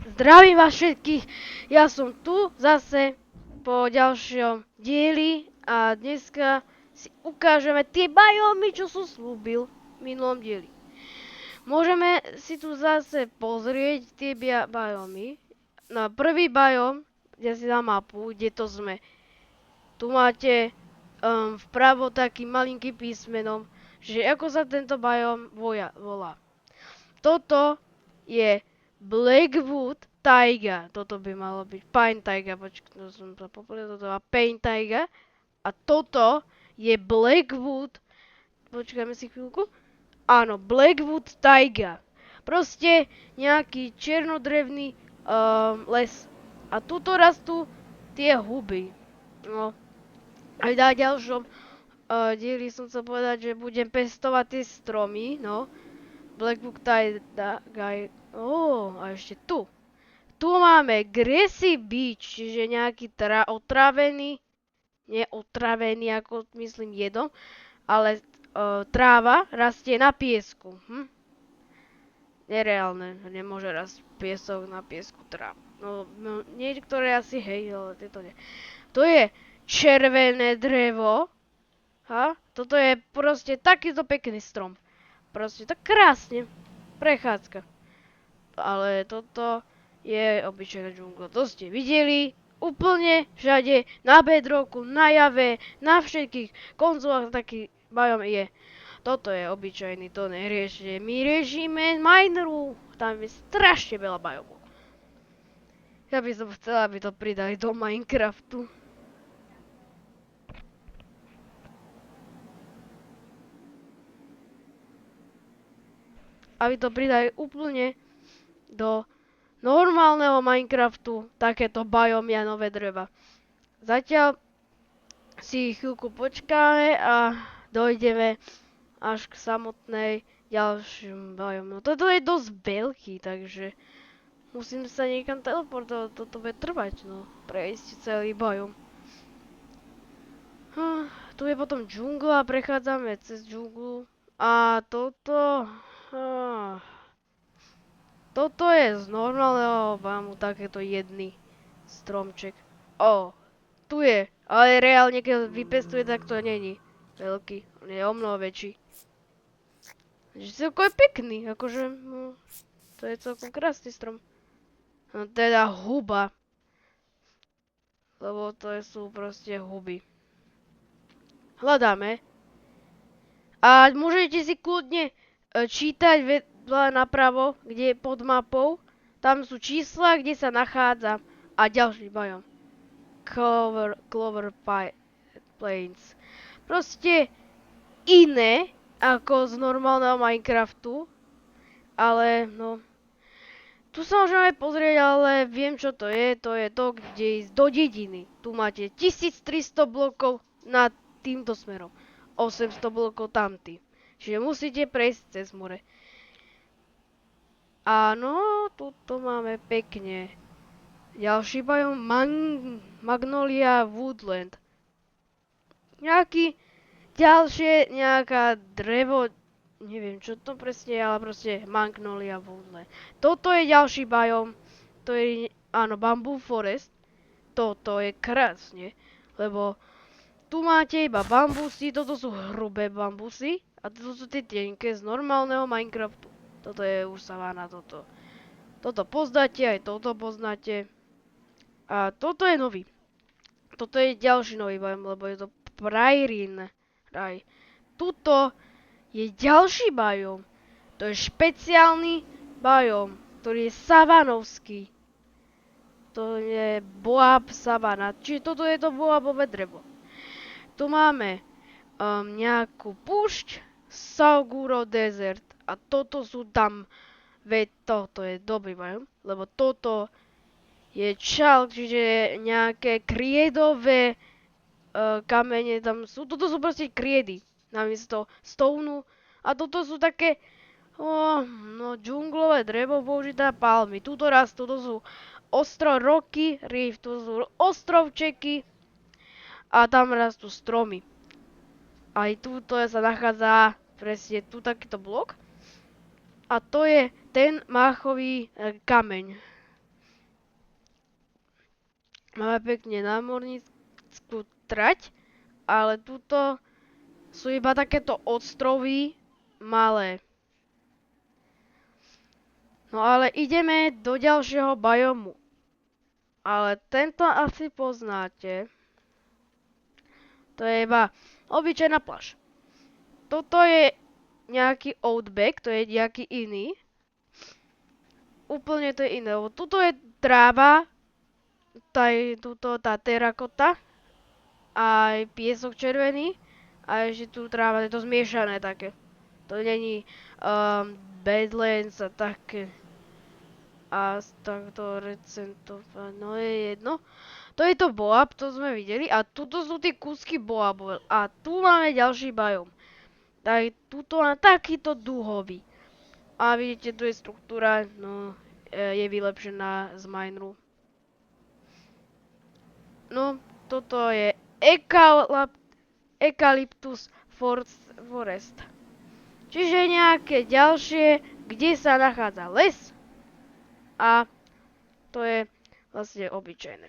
Zdravím vás všetkých, ja som tu zase po ďalšom dieli a dneska si ukážeme tie biomy, čo som slúbil v minulom dieli. Môžeme si tu zase pozrieť tie biomy. Na prvý biom, kde si na mapu, kde to sme. Tu máte vpravo takým malinkým písmenom, že ako sa tento biom volá. Toto je Blackwood Taiga. Toto by malo byť Pine Taiga. Počkaj, to som sa popolil. Toto má Pine Taiga. A toto je Blackwood. Počkajme si chvíľku. Áno, Blackwood Taiga. Proste nejaký černodrevný les. A tuto rastú tie huby. No. Aj na ďalšom dieli som chcel povedať, že budem pestovať tie stromy, no. Blackwood Taiga. A ešte tu. Tu máme Grassy Beach, čiže nejaký otravený, neotravený ako myslím jedom, ale tráva rastie na piesku. Nereálne, nemôže rásť piesok na piesku tráva. No, niektoré asi hej, ale tieto nie. To je červené drevo. Toto je proste takýto pekný strom. Proste tak krásne. Prechádzka. Ale toto je obyčajná džungla. To ste videli úplne všade, na bedrocku, na jave, na všetkých konzolách taký biom je. Toto je obyčajný, to neriešite. My riešime Mineru. Tam je strašne veľa biomov. Ja by som chcela, aby to pridali do Minecraftu. Aby to pridali úplne do normálneho Minecraftu, takéto biomy a nové dreva. Zatiaľ si chvíľku počkáme a dojdeme až k samotnej ďalším biomu. No toto je dosť veľký, takže musím sa niekam teleportovať, toto bude trvať, no, prejsť celý biom. Tu je potom džungla, prechádzame cez džunglu a toto... Toto je z normálneho biomu takéto jedný stromček. Tu je, ale reálne keď vypestuje, tak to není veľký, on je omnoho väčší. Takže celkom je pekný, akože, no, to je celkom krásny strom. No teda huba. Lebo to sú proste huby. Hľadáme. A môžete si kľudne čítať napravo, kde je pod mapou. Tam sú čísla, kde sa nachádza. A ďalší biom. Clover Plains. Proste iné ako z normálneho Minecraftu. Ale no... Tu sa môžeme pozrieť, ale viem čo to je. To je to, kde ísť do dediny. Tu máte 1300 blokov nad týmto smerom. 800 blokov tamtým. Čiže musíte prejsť cez more. Áno, tuto máme pekne. Ďalší biom Magnolia Woodland. Nejaká drevo, neviem čo to presne je, ale proste Magnolia Woodland. Toto je ďalší biom, to je, áno, Bamboo Forest. Toto je krásne, lebo tu máte iba bambusy, toto sú hrubé bambusy a toto sú tie tenké z normálneho Minecraftu. Toto je už savána, toto. Toto poznáte, aj toto poznáte. A toto je nový. Toto je ďalší nový biom, lebo je to Prairie raj. Tuto je ďalší biom. To je špeciálny biom, ktorý je savanovský. To je Boab savana. Čiže toto je to Boabové drevo. Tu máme nejakú púšť, Sauguro Desert. A toto sú tam, toto je dobrý biom, lebo toto je čalk, čiže nejaké kriedové kamene tam sú. Toto sú proste kriedy namiesto stoneu. A toto sú také džunglové drevo použité palmy. Tuto rastú, to sú Rocky Reef, to sú ostrovčeky a tam rastú stromy. Aj tuto sa nachádza presne tu takýto blok. A to je ten máchový kameň. Máme pekne námornícku trať, ale tuto sú iba takéto ostrovy malé. No ale ideme do ďalšieho biomu. Ale tento asi poznáte. To je iba obyčajná pláž. Toto je nejaký outback, to je nejaký iný. Úplne to je iné. Tuto je tráva, tuto tá terakota, aj piesok červený, a ešte tu tráva, je to zmiešané také. To není Badlands a také. A takto recentované, no je jedno. To je to Boab, to sme videli. A tuto sú tie kúsky Boabov. A tu máme ďalší biom. Tak tuto má takýto duhový. A vidíte, tu je struktúra, no je vylepšená z mineru. No, toto je Eucalyptus Forest. Čiže nejaké ďalšie, kde sa nachádza les. A to je vlastne obyčajné.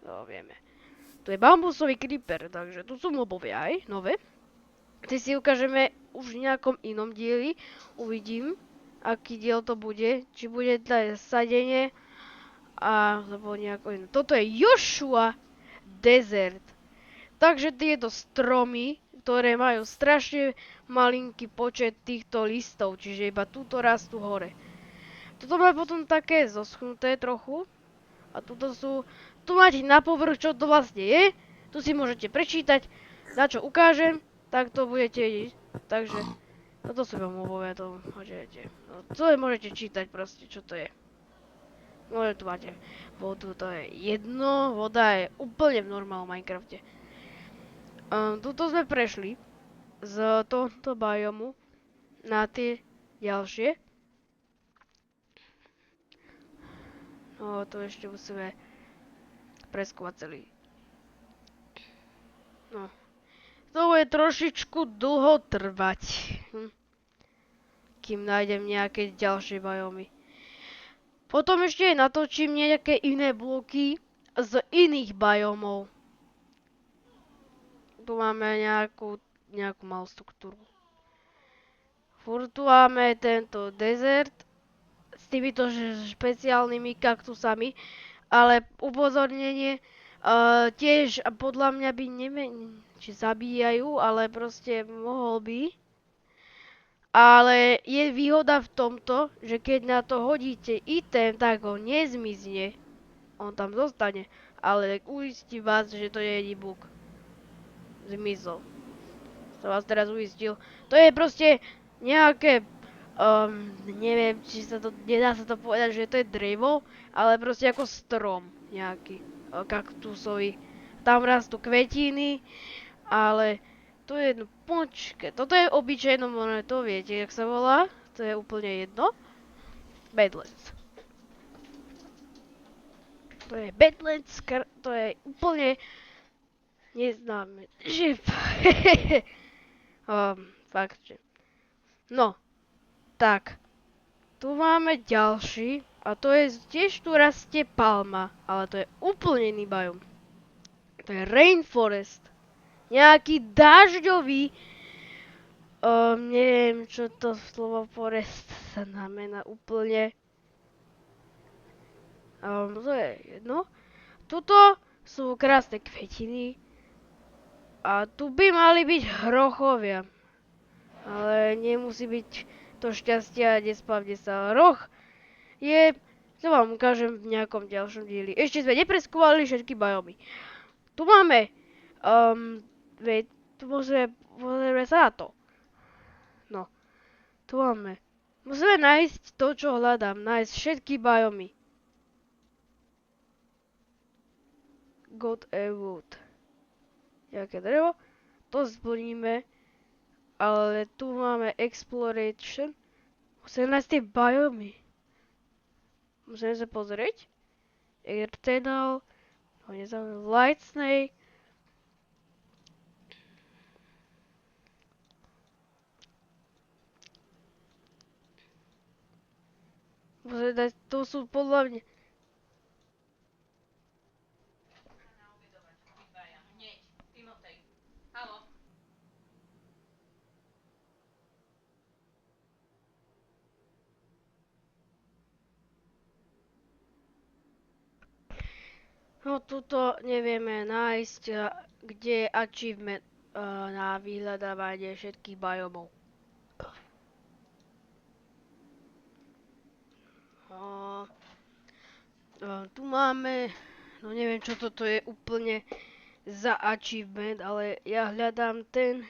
To vieme. To je bambusový creeper, takže tu sú mobovia aj, nové. Ty si ukážeme už v nejakom inom dieli. Uvidím, aký diel to bude. Či bude to sadenie, alebo nejako iné. Toto je Joshua Desert. Takže tieto stromy, ktoré majú strašne malinký počet týchto listov, čiže iba túto rastú hore. Toto má potom také zoschnuté trochu. A tu máte na povrch, čo to vlastne je. Tu si môžete prečítať, na čo ukážem, tak to budete vidieť. Takže, toto sú mobové, to môžete. No, to môžete čítať proste, čo to je. No, tu máte vodu, to je jedno, voda je úplne v normálnom Minecrafte. Tuto sme prešli z tohto biomu na tie ďalšie. No, to ešte musíme preskúmať celý. No. To bude trošičku dlho trvať. Kým nájdem nejaké ďalšie biomy. Potom ešte natočím nejaké iné bloky z iných biomov. Tu máme nejakú malú struktúru. Furt tu máme tento desert s týmito špeciálnymi kaktusami, ale upozornenie, tiež podľa mňa by či zabíjajú, ale proste mohol by. Ale je výhoda v tomto, že keď na to hodíte item, tak ho nezmizne. On tam zostane, ale uistím vás, že to nie je bug. Zmizol. Som vás teraz uistil. To je proste nejaké, neviem, či sa to, nedá sa to povedať, že to je drevo, ale proste ako strom nejaký, kaktusový. Tam rastú kvetiny, ale to je jedno, počkej, toto je obyčajné mono, to viete, jak sa volá? To je úplne jedno. Badlands. To je Badlands, to je úplne neznáme. Že... fakt, že... No, tak. Tu máme ďalší, a to je tiež tu rastie palma, ale to je úplne iný biom. To je Rainforest. Nejaký dažďový, neviem, čo to slovo forest znamená úplne. To je jedno. Tuto sú krásne kvetiny. A tu by mali byť hrochovia. Ale nemusí byť to šťastie a nespavne sa. Roh je, to vám ukážem v nejakom ďalšom dieli. Ešte sme nepreskúvali všetky biomy. Tu máme, tu pozrieme sa na to. No, tu máme. Musíme nájsť to, čo hľadám. Nájsť všetky biomy. Got a wood. Jaké drevo? To splníme. Ale tu máme exploration. Musíme nájsť tie biomy. Musíme sa pozrieť. Airtunnel. Light snake. Musíme dať, to sú podľa mňa... No tuto nevieme nájsť, kde je achievement na vyhľadávanie všetkých biomov. A, tu máme, no neviem čo toto je úplne za achievement, ale ja hľadám ten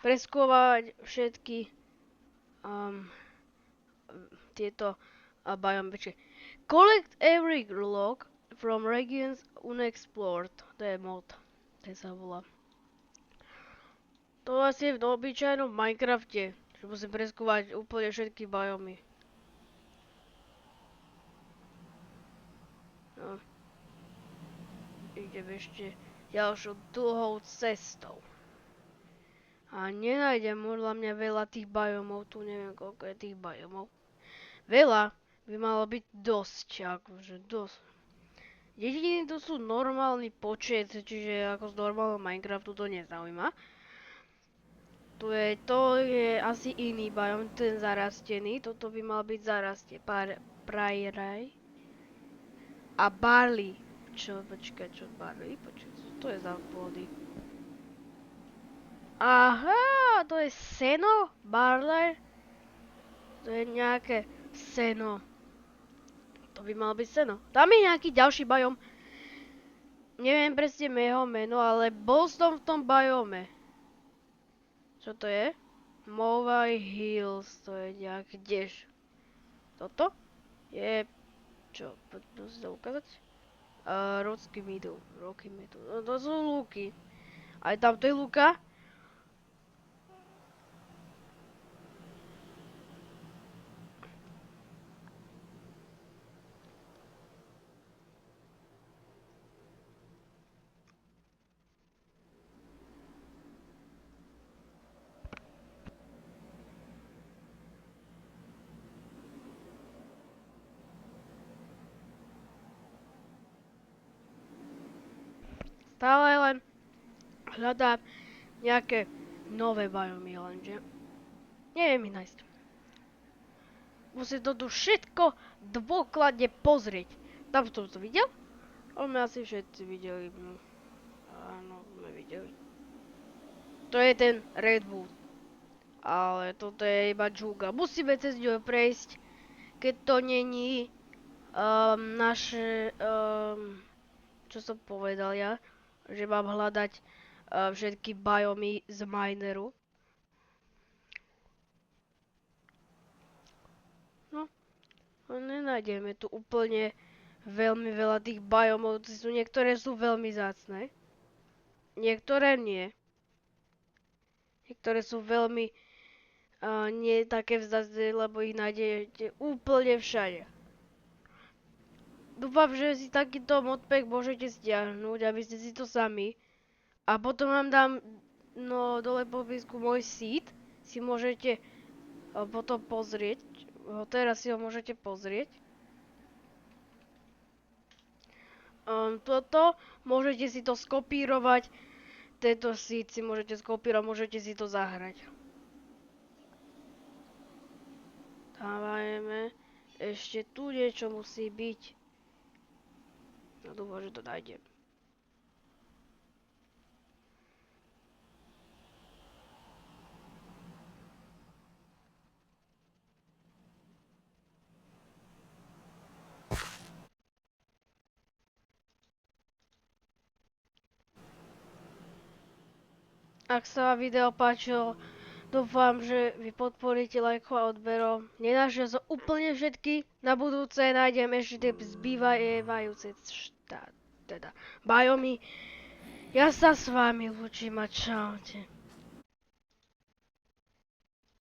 preskúmať všetky um, tieto biomy. Collect every log from regions unexplored. To je mod. Ten sa volá. To asi je v obyčajnom Minecrafte, že musím preskúmať úplne všetky biomy. No. Idem ešte ďalšou dlhou cestou. A nenájdem podľa mňa veľa tých biomov, tu neviem koľko je tých biomov. Veľa by malo byť dosť, akože dosť. Jedine to sú normálny počet, čiže ako z normálneho Minecraftu to nezaujíma. To je asi iný biom, ten zarastený, toto by mal byť zarastie, prajraj. A barley. Počkaj, čo barley? Počkaj, čo to je za plody? Aha, to je seno? Barley? To je nejaké seno. To by malo byť seno. Tam je nejaký ďalší biom. Neviem presne jeho meno, ale bol som v tom biome. Čo to je? Mowai Hills, to je nejaký dež. Toto? Je... Čo? Poďme si to ukázať? Rocky Meadow. No to sú lúky. Aj tam to je lúka. Stále len hľadám nejaké nové biomy, lenže neviem ich nájsť. Musím to tu všetko dôkladne pozrieť. Tam som to videl? My asi všetci videli. Áno, sme videli. To je ten Redwood. Ale toto je iba džungla. Musíme cez ňu prejsť, keď to není naše... čo som povedal ja? Že mám hľadať všetky biomy z mineru. No, nenájdeme tu úplne veľmi veľa tých biomov. Niektoré sú veľmi vzácne. Niektoré nie. Niektoré sú veľmi nie také vzácne, lebo ich nájdete úplne všade. Dúfam, že si takýto modpack môžete stiahnuť, aby ste si to sami. A potom vám dám dole po popisku môj seed. Si môžete potom pozrieť. Teraz si ho môžete pozrieť. Toto, môžete si to skopírovať. Tento seed si môžete skopírovať, môžete si to zahrať. Dávajme. Ešte tu niečo musí byť. No dúfam, že to nájdem. Ak sa vám video páčilo, dúfam, že vy podporíte lajkom a odberom. Nenašiel som úplne všetky. Na budúce nájdem ešte tie zbývajúce teda biomy. Ja sa s vami lúčim a čaute.